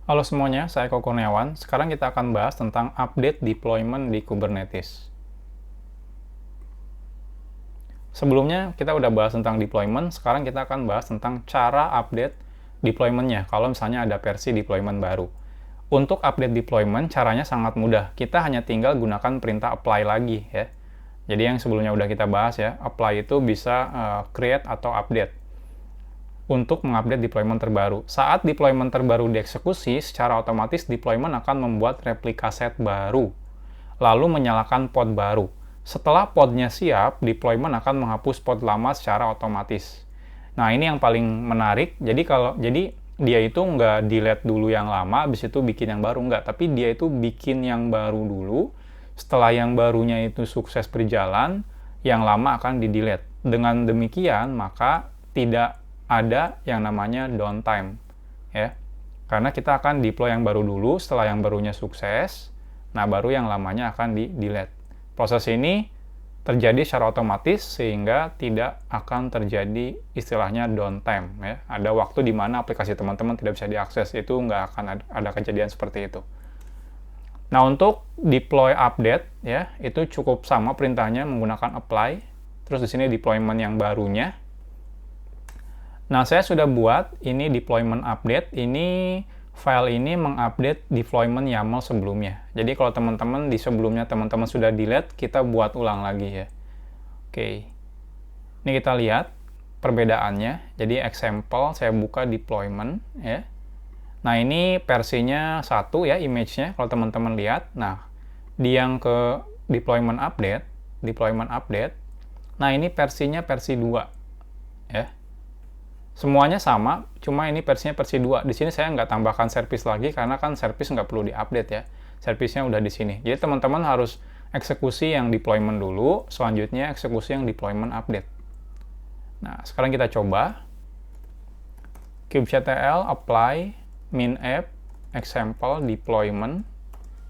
Halo semuanya, saya Koko Kurniawan. Sekarang kita akan bahas tentang update deployment di Kubernetes. Sebelumnya kita udah bahas tentang deployment, sekarang kita akan bahas tentang cara update deployment-nya kalau misalnya ada versi deployment baru. Untuk update deployment, caranya sangat mudah. Kita hanya tinggal gunakan perintah apply lagi ya. Jadi yang sebelumnya udah kita bahas ya, apply itu bisa create atau update untuk mengupdate deployment terbaru. Saat deployment terbaru dieksekusi, secara otomatis deployment akan membuat replika set baru, lalu menyalakan pod baru. Setelah podnya siap, deployment akan menghapus pod lama secara otomatis. Nah, ini yang paling menarik. Jadi dia itu nggak delete dulu yang lama, habis itu bikin yang baru, nggak. Tapi dia itu bikin yang baru dulu. Setelah yang barunya itu sukses berjalan, yang lama akan di-delete. Dengan demikian, maka tidak ada yang namanya downtime ya, karena kita akan deploy yang baru dulu. Setelah yang barunya sukses, nah baru yang lamanya akan di delete. Proses ini terjadi secara otomatis sehingga tidak akan terjadi istilahnya downtime ya, ada waktu di mana aplikasi teman-teman tidak bisa diakses, itu nggak akan ada kejadian seperti itu. Nah, untuk deploy update ya, itu cukup sama perintahnya menggunakan apply, terus di sini deployment yang barunya. Nah, saya sudah buat ini deployment update. Ini file ini mengupdate deployment YAML sebelumnya. Jadi kalau teman-teman di sebelumnya teman-teman sudah delete, kita buat ulang lagi ya. Oke. Ini kita lihat perbedaannya. Jadi example saya buka deployment ya. Nah, ini versinya 1 ya, image-nya kalau teman-teman lihat. Nah, di yang ke deployment update. Nah, ini versinya versi 2 ya. Semuanya sama, cuma ini versinya versi 2. Di sini saya nggak tambahkan service lagi, karena kan service nggak perlu diupdate ya. Service-nya udah di sini. Jadi teman-teman harus eksekusi yang deployment dulu, selanjutnya eksekusi yang deployment update. Nah, sekarang kita coba. kubectl apply min-app example deployment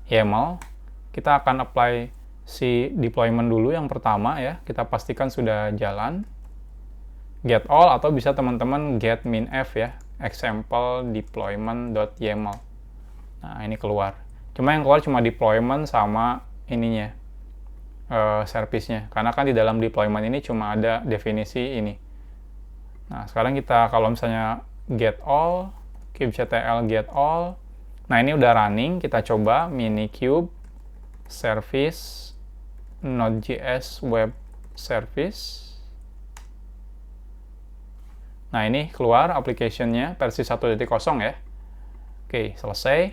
YAML. Kita akan apply si deployment dulu yang pertama ya. Kita pastikan sudah jalan. Get all, atau bisa teman-teman get min-f ya, example deployment.yaml. Nah, ini keluar. Cuma yang keluar cuma deployment sama ininya, service-nya. Karena kan di dalam deployment ini cuma ada definisi ini. Nah, sekarang kita kalau misalnya get all, kubectl get all. Nah, ini udah running. Kita coba minikube service node.js web service. Nah, ini keluar application-nya versi 1.0 ya. Oke, selesai.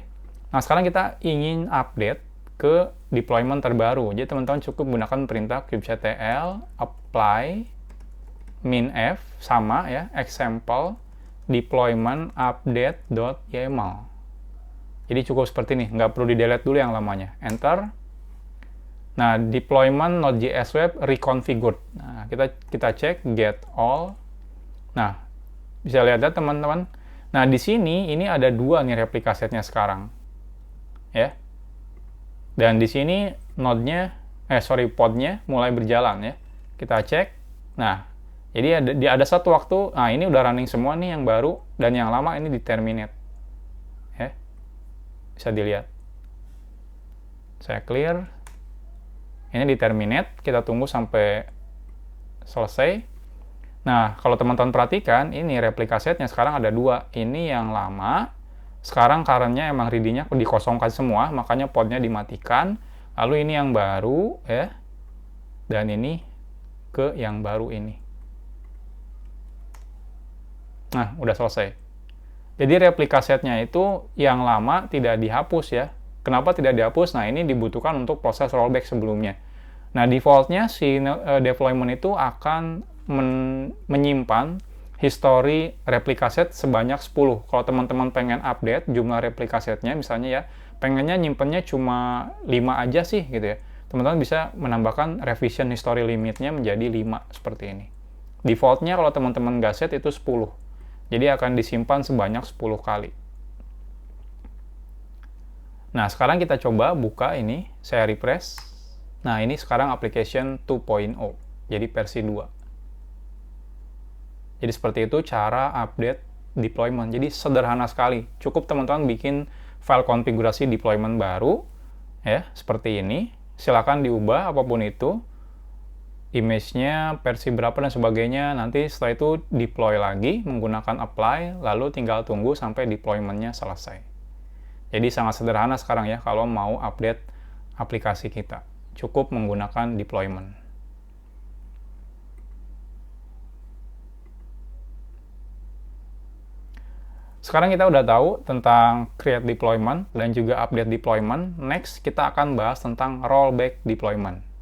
Nah, sekarang kita ingin update ke deployment terbaru. Jadi, teman-teman cukup gunakan perintah kubectl apply min-f sama ya, example deployment update.yaml. Jadi, cukup seperti ini. Nggak perlu di-delete dulu yang lamanya. Enter. Nah, deployment node.js web reconfigured. Nah, kita cek get all. Nah, bisa lihat ya teman-teman. Nah, di sini ini ada 2 nih replika setnya sekarang. Ya. Dan di sini node-nya podnya mulai berjalan ya. Kita cek. Nah, jadi ada satu waktu, nah ini udah running semua nih yang baru, dan yang lama ini di terminate. Ya. Bisa dilihat. Saya clear. Ini di terminate, kita tunggu sampai selesai. Nah, kalau teman-teman perhatikan, ini replika setnya sekarang ada 2. Ini yang lama, sekarang karena emang ready-nya dikosongkan semua, makanya podnya dimatikan. Lalu ini yang baru, ya, dan ini ke yang baru ini. Nah, udah selesai. Jadi replika setnya itu yang lama tidak dihapus ya. Kenapa tidak dihapus? Nah, ini dibutuhkan untuk proses rollback sebelumnya. Nah, defaultnya si deployment itu akan menyimpan history replika set sebanyak 10. Kalau teman-teman pengen update jumlah replika setnya, misalnya ya, pengennya nyimpennya cuma 5 aja sih gitu ya. Teman-teman bisa menambahkan revision history limitnya menjadi 5 seperti ini. Defaultnya kalau teman-teman nggak set itu 10. Jadi akan disimpan sebanyak 10 kali. Nah, sekarang kita coba buka ini, saya refresh. Nah, ini sekarang application 2.0, jadi versi 2. Jadi seperti itu cara update deployment. Jadi sederhana sekali. Cukup teman-teman bikin file konfigurasi deployment baru, ya, seperti ini. Silakan diubah apapun itu, image-nya, versi berapa dan sebagainya. Nanti setelah itu deploy lagi menggunakan apply, lalu tinggal tunggu sampai deployment-nya selesai. Jadi sangat sederhana sekarang ya kalau mau update aplikasi kita. Cukup menggunakan deployment. Sekarang kita udah tahu tentang create deployment dan juga update deployment. Next, kita akan bahas tentang rollback deployment.